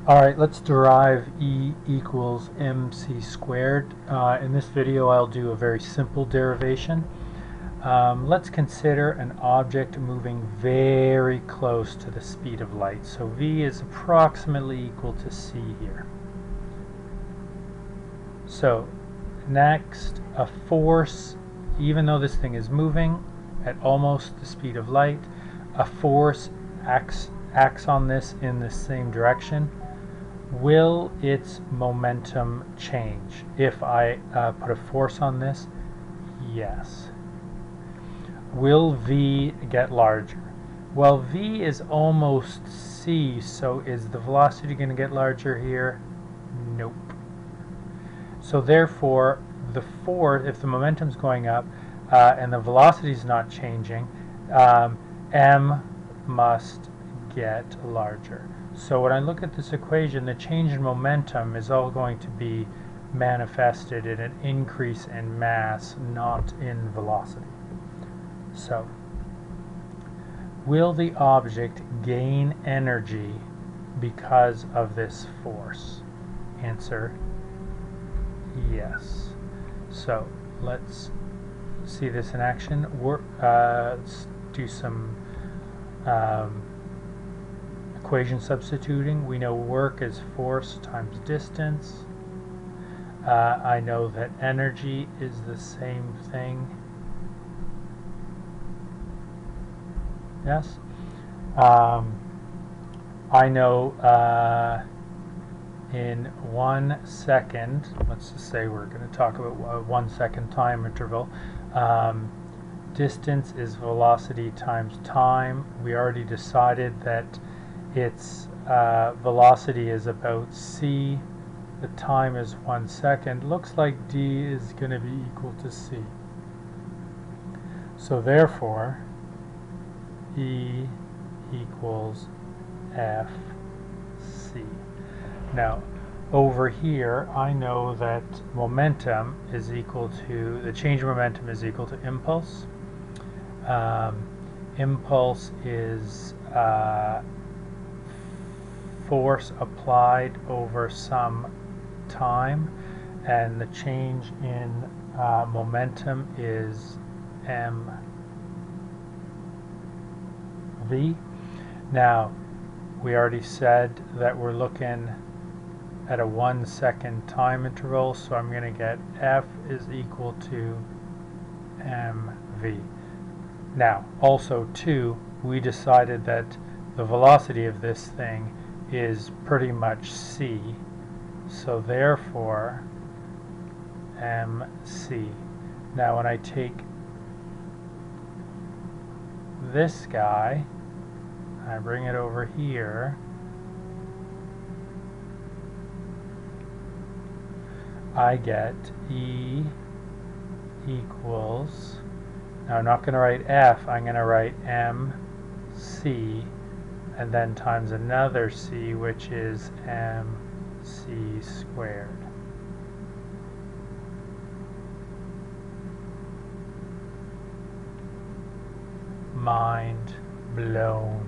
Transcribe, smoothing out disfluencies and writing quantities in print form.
Alright, let's derive E equals mc squared. In this video I'll do a very simple derivation. Let's consider an object moving very close to the speed of light. So v is approximately equal to c here. So next, a force, even though this thing is moving at almost the speed of light, a force acts on this in the same direction. Will its momentum change if I put a force on this? Yes. Will v get larger? Well, v is almost c, so is the velocity going to get larger here? Nope. So therefore, the force, if the momentum's going up and the velocity is not changing, m must get larger. So when I look at this equation, the change in momentum is all going to be manifested in an increase in mass, not in velocity. So, will the object gain energy because of this force? Answer, yes. So, let's see this in action. Let's do some equation substituting. We know work is force times distance. I know that energy is the same thing. Yes. I know in 1 second, let's just say we're going to talk about a 1 second time interval. Distance is velocity times time. We already decided that its velocity is about c, the time is 1 second. Looks like d is going to be equal to c. So therefore, E equals fc. Now, over here, I know that momentum is equal to, the change in momentum is equal to impulse. Impulse is force applied over some time, and the change in momentum is mv. Now, we already said that we're looking at a 1 second time interval, so I'm going to get F is equal to mv. Now, also too, we decided that the velocity of this thing is pretty much c, so therefore mc. Now when I take this guy, I bring it over here, I get E equals, now I'm not going to write F, I'm going to write mc and then times another c, which is mc squared. Mind blown.